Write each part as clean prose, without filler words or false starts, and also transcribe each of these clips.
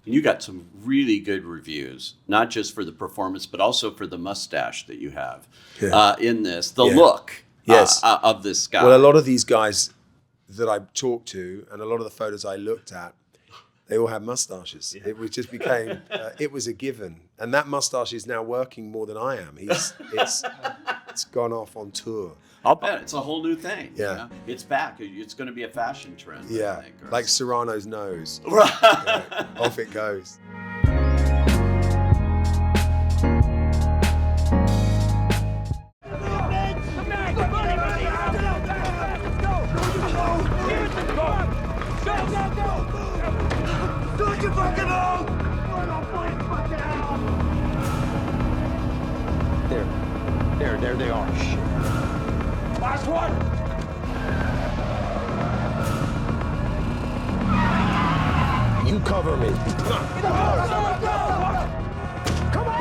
And you got some really good reviews, not just for the performance, but also for the mustache that you have in this, the look of this guy. Well, a lot of these guys that I talked to and a lot of the photos I looked at, they all had mustaches. Yeah. It just became, it was a given. And that mustache is now working more than I am. It's gone off on tour. I'll bet it's a whole new thing. Yeah. You know? It's back. It's going to be a fashion trend. Yeah. I think, like Serrano's nose. Right. Off it goes. There they are. Shit. Last one! You cover me. Come on!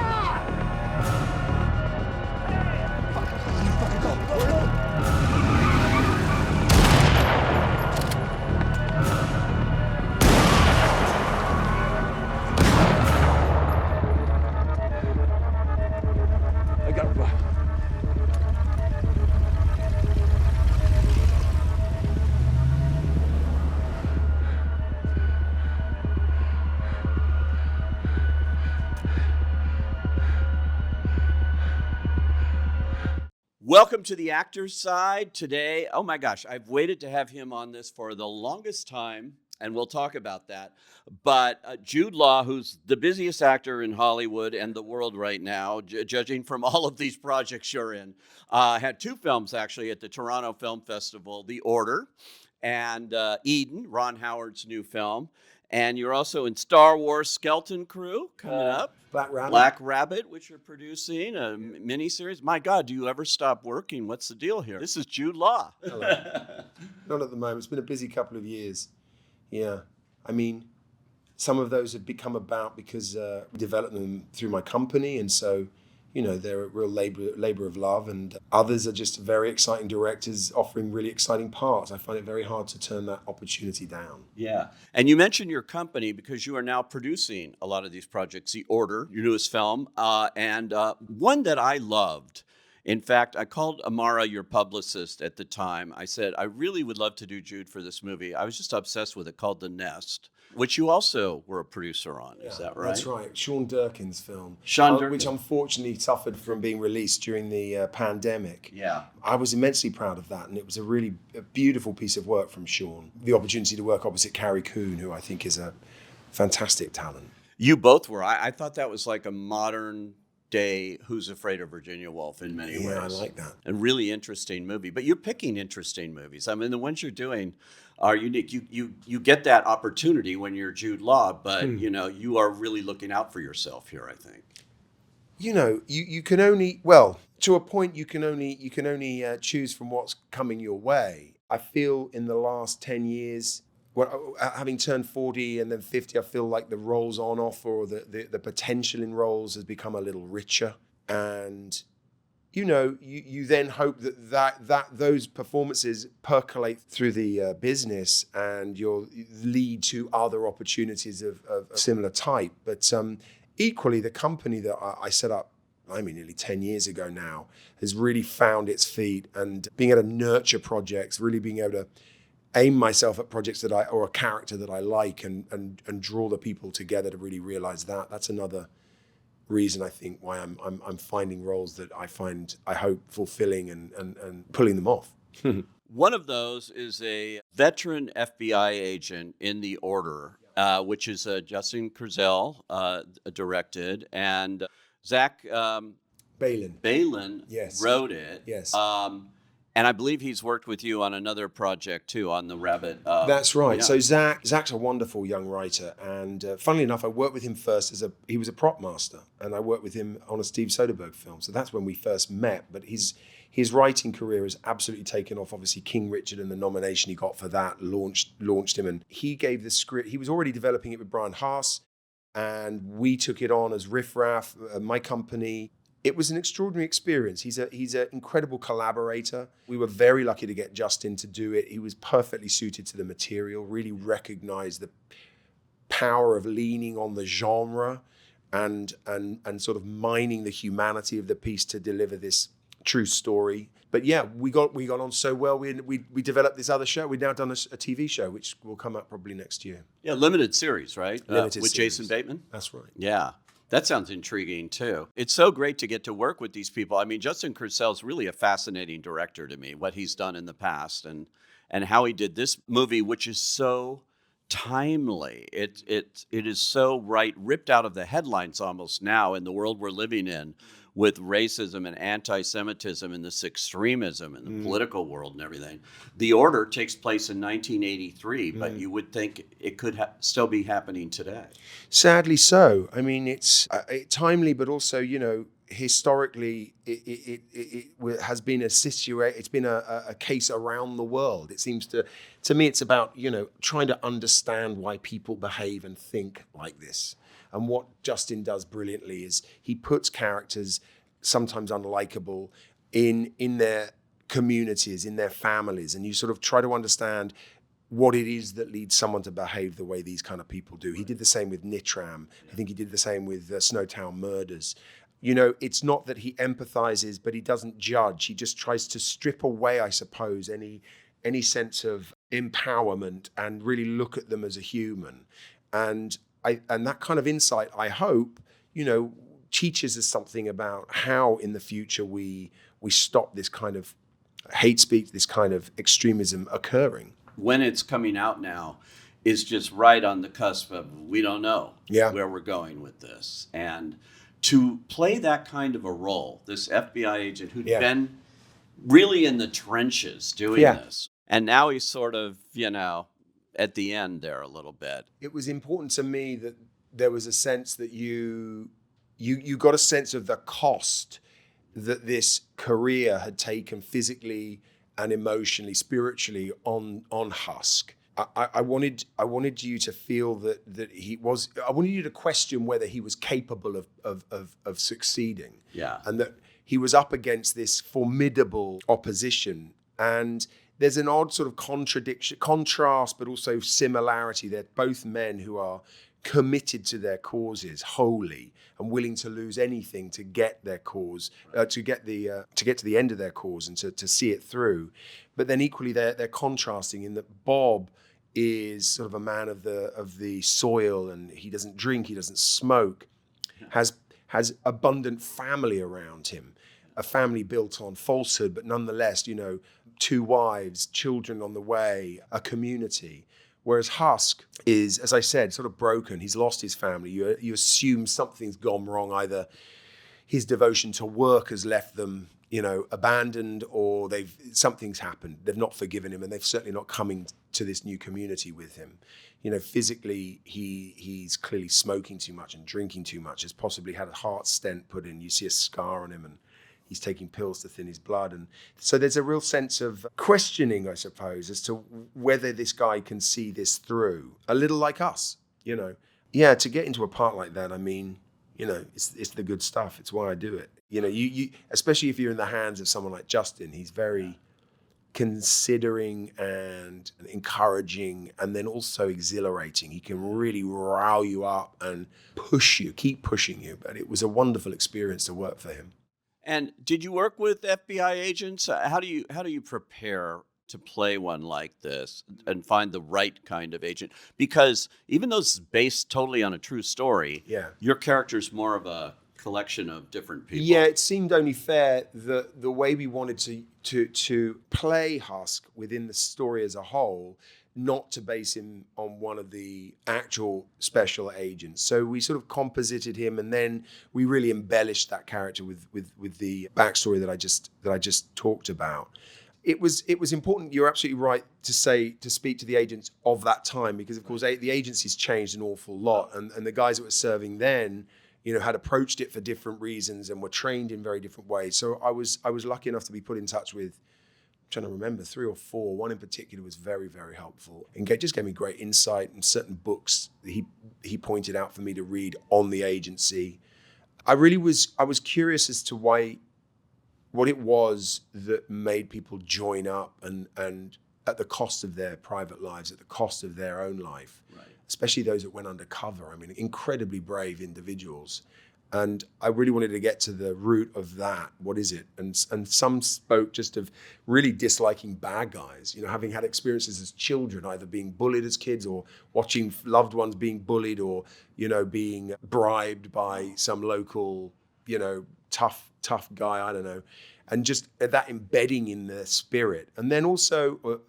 I got it. Welcome to the actor's side today. Oh my gosh, I've waited to have him on this for the longest time, and we'll talk about that. But Jude Law, who's the busiest actor in Hollywood and the world right now, judging from all of these projects you're in, had two films actually at the Toronto Film Festival, The Order and Eden, Ron Howard's new film. And you're also in Star Wars Skeleton Crew coming up. Black Rabbit, which you're producing, a miniseries. My God, do you ever stop working? What's the deal here? This is Jude Law. Hello. Not at the moment. It's been a busy couple of years. Yeah. I mean, some of those have become about because we developed them through my company. And so, you know, they're a real labor of love. And others are just very exciting directors offering really exciting parts. I find it very hard to turn that opportunity down. Yeah. And you mentioned your company because you are now producing a lot of these projects, The Order, your newest film, and one that I loved. In fact, I called Amara, your publicist at the time. I said, I really would love to do Jude for this movie. I was just obsessed with it, called The Nest, which you also were a producer on. Is that right? That's right. Sean Durkin's film. Which unfortunately suffered from being released during the pandemic. Yeah. I was immensely proud of that, and it was a really beautiful piece of work from Sean. The opportunity to work opposite Carrie Coon, who I think is a fantastic talent. You both were. I thought that was like a modern day Who's Afraid of Virginia Woolf in many ways. Yeah, I like that. A really interesting movie. But you're picking interesting movies. I mean, the ones you're doing are unique. You get that opportunity when you're Jude Law, but you know, you are really looking out for yourself here, I think. You know, you can only, well, to a point you can only choose from what's coming your way. I feel in the last 10 years, having turned 40 and then 50, I feel like the roles on offer or the potential in roles has become a little richer. And, you know, you then hope that those performances percolate through the business and you'll lead to other opportunities of similar type. But equally, the company that I set up, nearly 10 years ago now, has really found its feet and being able to nurture projects, really being able to aim myself at projects or a character that I like and draw the people together to really realize that. That's another reason I think why I'm finding roles that I hope fulfilling and pulling them off. One of those is a veteran FBI agent in The Order, which is Justin Kurzel directed, and Zach Balin wrote it. Yes. And I believe he's worked with you on another project too, on the Rabbit. That's right. Yeah. So Zach's a wonderful young writer, and funnily enough, I worked with him first he was a prop master, and I worked with him on a Steve Soderbergh film. So that's when we first met. But his writing career has absolutely taken off. Obviously, King Richard and the nomination he got for that launched him, and he gave the script. He was already developing it with Brian Haas, and we took it on as Riff Raff, my company. It was an extraordinary experience. He's an incredible collaborator. We were very lucky to get Justin to do it. He was perfectly suited to the material, really recognized the power of leaning on the genre and sort of mining the humanity of the piece to deliver this true story. But yeah, we got on so well. We developed this other show. We've now done a TV show, which will come out probably next year. Yeah, limited series, right? Limited with series. Jason Bateman. That's right. Yeah, that sounds intriguing too. It's so great to get to work with these people. I mean, Justin Kurzel's really a fascinating director to me. What he's done in the past and how he did this movie, which is so timely. It is so ripped out of the headlines almost now in the world we're living in, with racism and anti-Semitism and this extremism in the political world and everything. The Order takes place in 1983, but you would think it could still be happening today. Sadly so. I mean, it's timely, but also, you know, historically, it has been it's been a case around the world. It seems to me, it's about, you know, trying to understand why people behave and think like this. And what Justin does brilliantly is he puts characters, sometimes unlikable, in their communities, in their families, and you sort of try to understand what it is that leads someone to behave the way these kind of people do. He did the same with Nitram. I think he did the same with Snowtown Murders. You know, it's not that he empathizes, but he doesn't judge. He just tries to strip away, I suppose, any sense of empowerment and really look at them as a human. And that kind of insight, I hope, you know, teaches us something about how in the future we stop this kind of hate speech, this kind of extremism occurring. When it's coming out now is just right on the cusp of, we don't know where we're going with this. And to play that kind of a role, this FBI agent who'd been really in the trenches doing this, and now he's sort of, you know, at the end there a little bit. It was important to me that there was a sense that you got a sense of the cost that this career had taken physically and emotionally, spiritually on Husk. I wanted you to feel that he was. I wanted you to question whether he was capable of succeeding. Yeah, and that he was up against this formidable opposition. And there's an odd sort of contrast, but also similarity. They're both men who are committed to their causes wholly and willing to lose anything to get their cause, to get to the end of their cause and to see it through. But then equally, they're contrasting in that Bob is sort of a man of the soil, and he doesn't drink, he doesn't smoke, has abundant family around him, a family built on falsehood, but nonetheless, you know, 2 wives, children on the way, a community. Whereas Husk is, as I said, sort of broken. He's lost his family. You assume something's gone wrong. Either his devotion to work has left them, you know, abandoned, or something's happened. They've not forgiven him, and they've certainly not coming to this new community with him. You know, physically, he's clearly smoking too much and drinking too much. Has possibly had a heart stent put in. You see a scar on him, and he's taking pills to thin his blood. And so there's a real sense of questioning, I suppose, as to whether this guy can see this through. A little like us, you know. Yeah, to get into a part like that, I mean, you know, it's the good stuff. It's why I do it. You know, you especially if you're in the hands of someone like Justin, he's very considering and encouraging, and then also exhilarating. He can really rile you up and keep pushing you. But it was a wonderful experience to work for him. And did you work with FBI agents? How do you prepare to play one like this and find the right kind of agent? Because even though it's based totally on a true story, your character's more of a collection of different people. Yeah, it seemed only fair that the way we wanted to play Husk within the story as a whole, not to base him on one of the actual special agents. So we sort of composited him, and then we really embellished that character with the backstory that I just talked about. It was important. You're absolutely right to speak to the agents of that time, because of course the agency's changed an awful lot, and the guys that were serving then, you know, had approached it for different reasons and were trained in very different ways. So I was lucky enough to be put in touch with, I'm trying to remember, 3 or 4. One in particular was very, very helpful and just gave me great insight, and certain books that he pointed out for me to read on the agency. I was curious as to what it was that made people join up and at the cost of their private lives, at the cost of their own life, Right. especially those that went undercover. I mean, incredibly brave individuals. And I really wanted to get to the root of that. What is it? And some spoke just of really disliking bad guys, having had experiences as children, either being bullied as kids or watching loved ones being bullied or, being bribed by some local, tough guy, I don't know. And just that embedding in their spirit. And then also,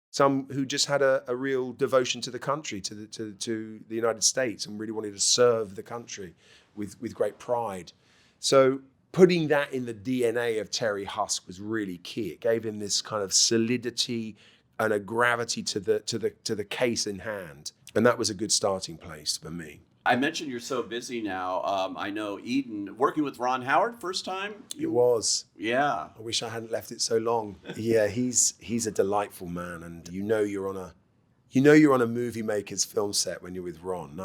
some who just had a real devotion to the country, to the United States, and really wanted to serve the country with great pride. So putting that in the DNA of Terry Husk was really key. It gave him this kind of solidity and a gravity to the case in hand. And that was a good starting place for me. I mentioned you're so busy now. I know Eden, working with Ron Howard, first time? It was. Yeah. I wish I hadn't left it so long. Yeah, he's a delightful man, and you're on a movie maker's film set when you're with Ron.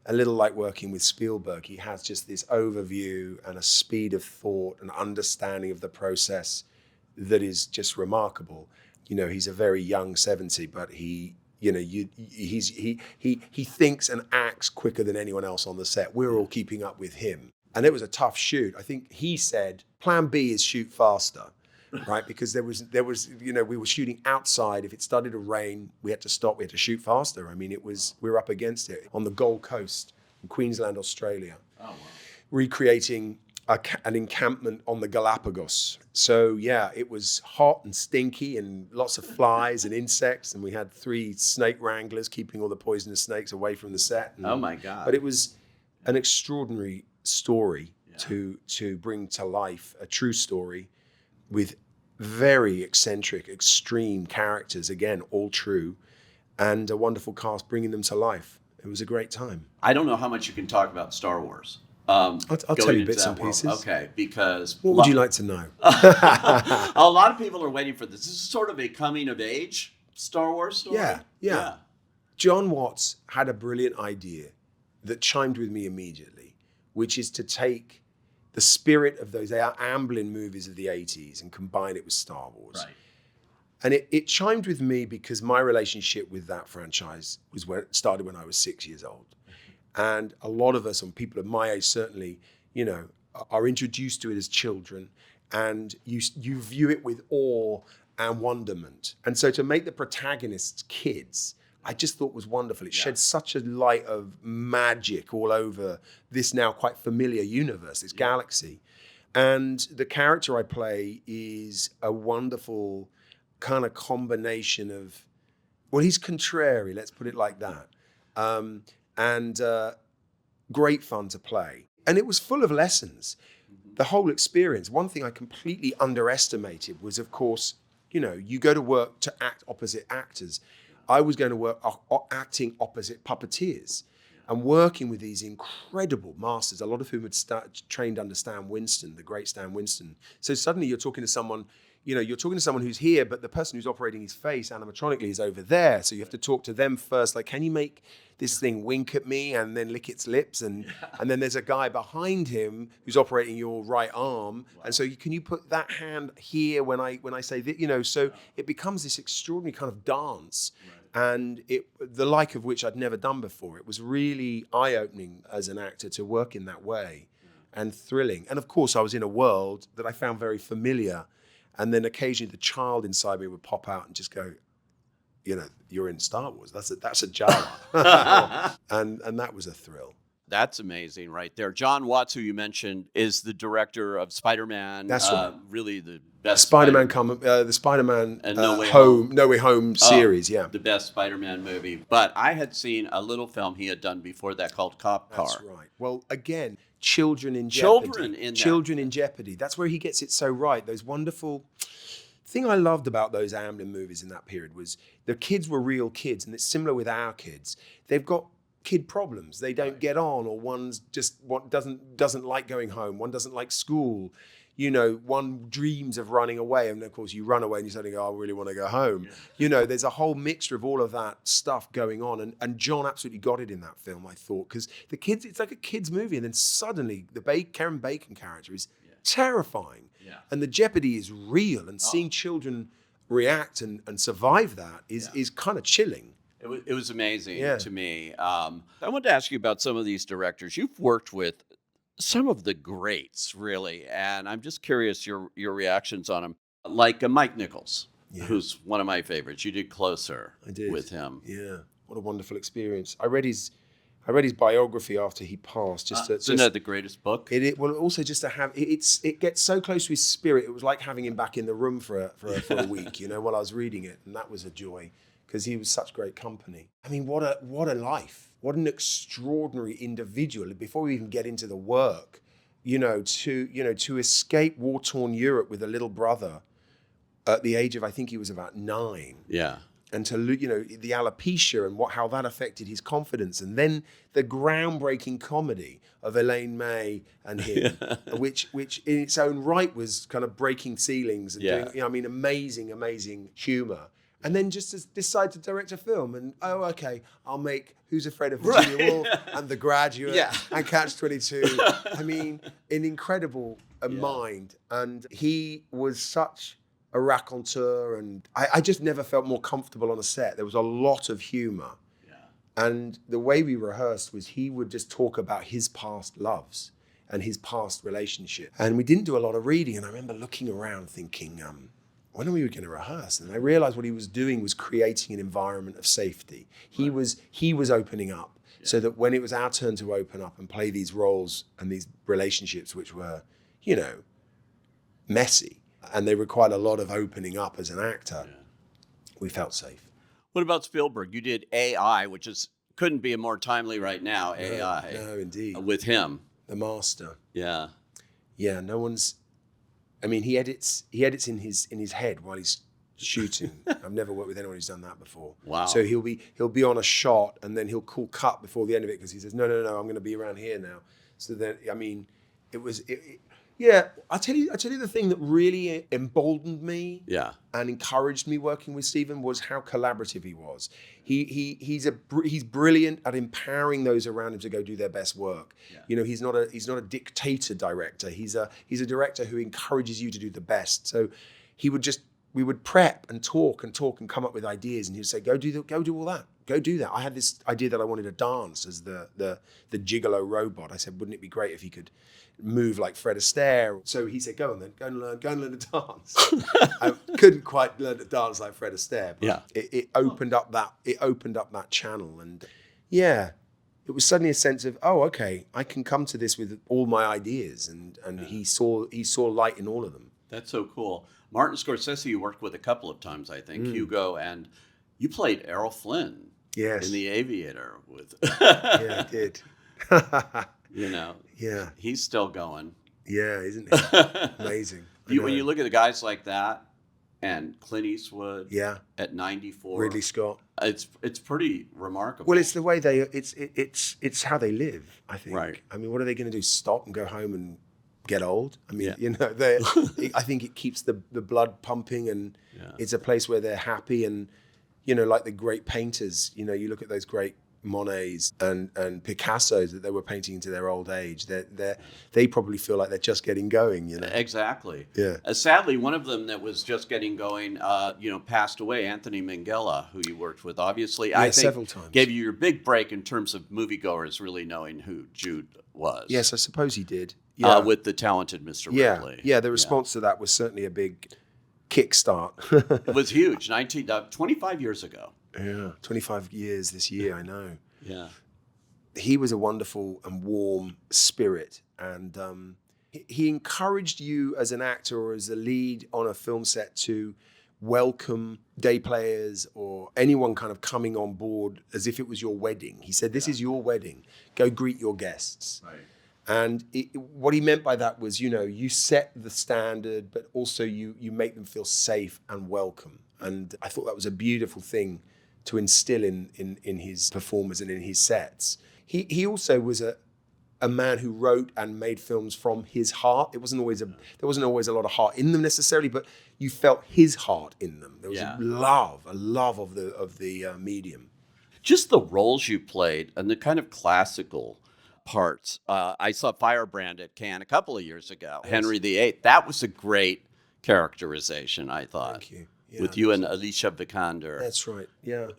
A little like working with Spielberg, he has just this overview and a speed of thought and understanding of the process that is just remarkable. He's a very young 70, but he thinks and acts quicker than anyone else on the set. We're all keeping up with him. And it was a tough shoot. I think he said, plan B is shoot faster, right? Because there was, we were shooting outside. If it started to rain, we had to stop. We had to shoot faster. I mean, we were up against it on the Gold Coast in Queensland, Australia, recreating an encampment on the Galapagos. So yeah, it was hot and stinky and lots of flies and insects. And we had 3 snake wranglers keeping all the poisonous snakes away from the set. Oh my God. But it was an extraordinary story to bring to life, a true story with very eccentric, extreme characters, again, all true, and a wonderful cast bringing them to life. It was a great time. I don't know how much you can talk about Star Wars. I'll tell you bits and pieces. Okay, because... What would you like to know? A lot of people are waiting for this. This is sort of a coming-of-age Star Wars story. Yeah. John Watts had a brilliant idea that chimed with me immediately, which is to take the spirit of those Amblin movies of the 80s and combine it with Star Wars. Right. And it chimed with me because my relationship with that franchise started when I was 6 years old. And a lot of us, and people of my age certainly, are introduced to it as children, and you view it with awe and wonderment. And so to make the protagonists kids, I just thought was wonderful. It shed such a light of magic all over this now quite familiar universe, this galaxy. And the character I play is a wonderful kind of combination of, well, he's contrary, let's put it like that. And great fun to play. And it was full of lessons. The whole experience. One thing I completely underestimated was, of course, you go to work to act opposite actors. I was going to work acting opposite puppeteers and working with these incredible masters, a lot of whom had trained under Stan Winston, the great Stan Winston. So suddenly you're talking to someone, who's here, but the person who's operating his face animatronically is over there. So you have to talk to them first. Like, can you make this thing wink at me and then lick its lips? And then there's a guy behind him who's operating your right arm. Wow. And so can you put that hand here when I say that, so it becomes this extraordinary kind of dance. Right. And the like of which I'd never done before. It was really eye-opening as an actor to work in that way and thrilling. And of course, I was in a world that I found very familiar. And then occasionally the child inside me would pop out and just go, you're in Star Wars. That's a Jawa. and that was a thrill. That's amazing right there. John Watts, who you mentioned, is the director of Spider-Man. That's right. Really the best Spider-Man the Spider-Man and No Way Home series, The best Spider-Man movie. But I had seen a little film he had done before that called Cop Car. That's right. Well, again, children in jeopardy. Children in jeopardy. That's where he gets it so right. Those wonderful... thing I loved about those Amblin movies in that period was the kids were real kids, and it's similar with our kids. They've got kid problems. They don't get on, or one doesn't like going home. One doesn't like school. One dreams of running away, and of course you run away and you suddenly go, I really want to go home. Yeah. There's a whole mixture of all of that stuff going on, and John absolutely got it in that film, I thought, because the kids, it's like a kid's movie, and then suddenly the Karen Bacon character is terrifying. Yeah. And the jeopardy is real, and seeing children react and survive that is kind of chilling. It was amazing Yeah. to me. I wanted to ask you about some of these directors. You've worked with some of the greats, really, and I'm just curious your reactions on them. Like Mike Nichols, who's one of my favorites. You did Closer I did. with him. Yeah, what a wonderful experience. I read his biography after he passed. Isn't that the greatest book? Well, also just to have it gets so close to his spirit. It was like having him back in the room for a week, while I was reading it, and that was a joy because he was such great company. I mean, what a life! What an extraordinary individual. Before we even get into the work, to escape war-torn Europe with a little brother at the age of, I think he was about 9. Yeah. And to the alopecia and how that affected his confidence, and then the groundbreaking comedy of Elaine May and him, which in its own right was kind of breaking ceilings and doing, amazing humor. And then just to decide to direct a film, and I'll make Who's Afraid of Virginia Woolf and The Graduate and Catch-22. I mean, an incredible mind, and he was such a raconteur, and I just never felt more comfortable on a set. There was a lot of humor. Yeah. And the way we rehearsed was he would just talk about his past loves and his past relationship. And we didn't do a lot of reading. And I remember looking around thinking, when are we going to rehearse? And I realized what he was doing was creating an environment of safety. He was opening up so that when it was our turn to open up and play these roles and these relationships, which were, messy, and they required a lot of opening up as an actor, we felt safe. What about Spielberg? You did AI, which couldn't be more timely right now. AI. No, indeed. With him, the master. Yeah. Yeah. No one's. I mean, he edits in his head while he's shooting. I've never worked with anyone who's done that before. Wow. So he'll be on a shot and then he'll call cut before the end of it because he says, no, I'm going to be around here now. So then, I mean, yeah, I'll tell you the thing that really emboldened me and encouraged me working with Stephen was how collaborative he was. He's brilliant at empowering those around him to go do their best work. Yeah. He's not a dictator director. He's a director who encourages you to do the best. So we would prep and talk and come up with ideas, and he'd say, go do all that. Go do that. I had this idea that I wanted to dance as the gigolo robot. I said, wouldn't it be great if he could move like Fred Astaire? So he said, go and learn to dance. I couldn't quite learn to dance like Fred Astaire, but it opened up that channel, and it was suddenly a sense of, I can come to this with all my ideas, and he saw light in all of them. That's so cool. Martin Scorsese you worked with a couple of times, I think, Hugo, and you played Errol Flynn in The Aviator with. Yeah, I did. Yeah, he's still going. Yeah, isn't he? Amazing. When you look at the guys like that, and Clint Eastwood, at 94, Ridley Scott, it's pretty remarkable. Well, it's the way it's how they live. I think. Right. I mean, what are they going to do? Stop and go home and get old? I mean, I think it keeps the blood pumping, and it's a place where they're happy, and like the great painters. You look at those great Monets and Picassos that they were painting into their old age. They probably feel like they're just getting going. Exactly. Yeah. Sadly, one of them that was just getting going, passed away. Anthony Minghella, who you worked with, obviously, I think several times. Gave you your big break in terms of moviegoers really knowing who Jude was. Yes, I suppose he did. Yeah. With The Talented Mr. Ripley. Yeah. The response to that was certainly a big kickstart. It was huge. 25 years ago. Yeah, 25 years this year, I know. Yeah. He was a wonderful and warm spirit, and he encouraged you as an actor or as a lead on a film set to welcome day players or anyone kind of coming on board as if it was your wedding. He said, this is your wedding. Go greet your guests. Right. And what he meant by that was, you set the standard, but also you make them feel safe and welcome. And I thought that was a beautiful thing to instill in his performers and in his sets. He also was a man who wrote and made films from his heart. There wasn't always a lot of heart in them necessarily, but you felt his heart in them. There was a love of the medium. Just the roles you played and the kind of classical parts. I saw Firebrand at Cannes a couple of years ago. Yes. Henry VIII. That was a great characterization, I thought. Thank you. Yeah, with you and Alicia Vikander. That's right. Yeah,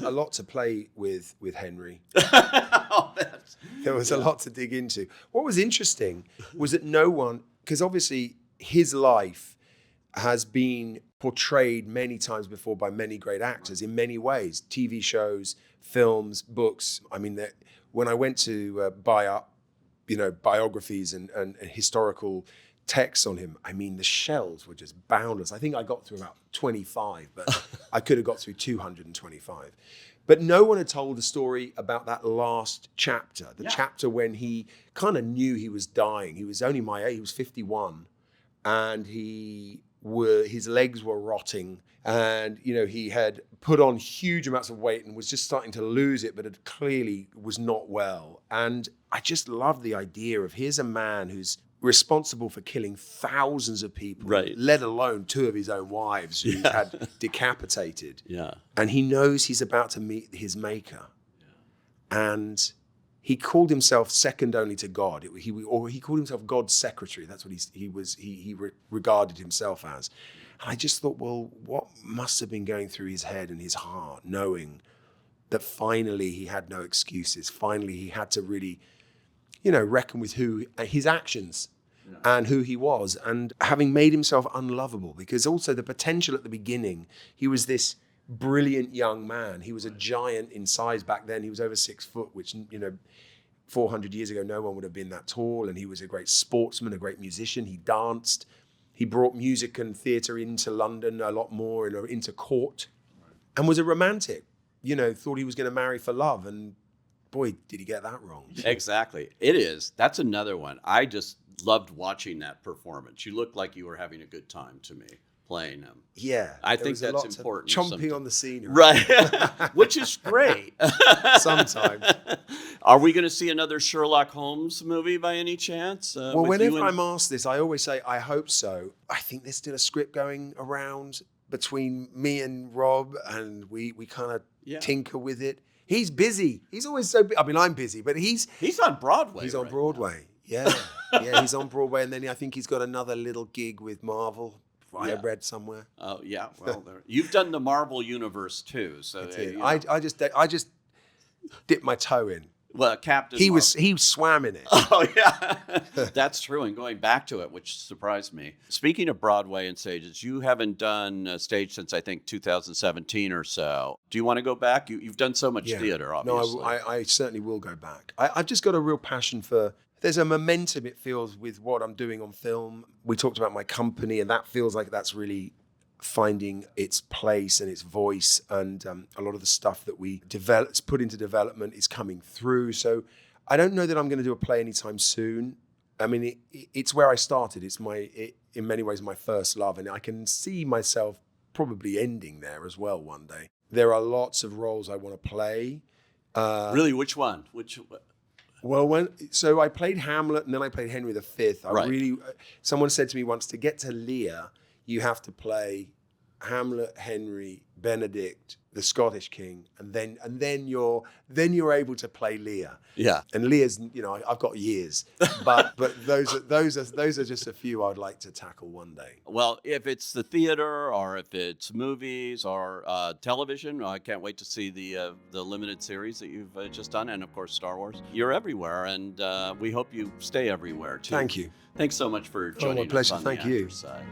a lot to play with Henry. Oh, There was a lot to dig into. What was interesting was that no one, because obviously his life has been portrayed many times before by many great actors in many ways, TV shows, films, books. I mean, when I went to buy up, biographies and historical texts on him, I mean, the shelves were just boundless. I think I got through about 25, but I could have got through 225. But no one had told the story about that last chapter, the chapter when he kind of knew he was dying. He was only my age, he was 51, and his legs were rotting, and he had put on huge amounts of weight and was just starting to lose it, but it clearly was not well. And I just love the idea of, here's a man who's responsible for killing thousands of people, right, let alone 2 of his own wives who had decapitated. Yeah. And he knows he's about to meet his maker. Yeah. And he called himself second only to God. He called himself God's secretary. That's what he regarded himself as. And I just thought, well, what must have been going through his head and his heart, knowing that finally he had no excuses. Finally, he had to really, reckon with his actions and who he was, and having made himself unlovable, because also the potential at the beginning, he was this brilliant young man. He was a giant in size back then. He was over 6 foot, which, 400 years ago, no one would have been that tall. And he was a great sportsman, a great musician. He danced. He brought music and theatre into London a lot more, into court, and was a romantic. Thought he was going to marry for love, and boy, did he get that wrong. Exactly. It is. That's another one. I just loved watching that performance. You looked like you were having a good time to me playing him. Yeah. I think that's important. Chomping on the scenery. Right. Which is great. Sometimes. Are we going to see another Sherlock Holmes movie by any chance? Well, whenever I'm asked this, I always say, I hope so. I think there's still a script going around between me and Rob, and we kind of tinker with it. He's busy. He's always so busy. I mean, I'm busy, but he's on Broadway. He's on Broadway. Yeah. He's on Broadway. And then I think he's got another little gig with Marvel. I read somewhere. Oh, yeah. Well, you've done the Marvel universe too. So I just dipped my toe in. Well, Captain He Marvel. swam in it. Oh, yeah. That's true. And going back to it, which surprised me. Speaking of Broadway and stages, you haven't done a stage since, I think, 2017 or so. Do you want to go back? You've done so much theater, obviously. No, I certainly will go back. I've just got a real passion for... There's a momentum, it feels, with what I'm doing on film. We talked about my company, and that feels like that's really finding its place and its voice, and a lot of the stuff that we put into development is coming through. So I don't know that I'm going to do a play anytime soon. I mean, it's where I started. It's in many ways my first love, and I can see myself probably ending there as well one day. There are lots of roles I want to play. Really, which one? Well, so I played Hamlet, and then I played Henry V. Someone said to me once, to get to Lear, you have to play Hamlet, Henry, Benedict, the Scottish king, and then you're able to play Lear. Yeah. And Lear's, I've got years, but those are just a few I'd like to tackle one day. Well, if it's the theater or if it's movies or television, I can't wait to see the limited series that you've just done, and of course Star Wars. You're everywhere, and we hope you stay everywhere too. Thank you. Thanks so much for joining my pleasure. us on Thank the you. Actors Side.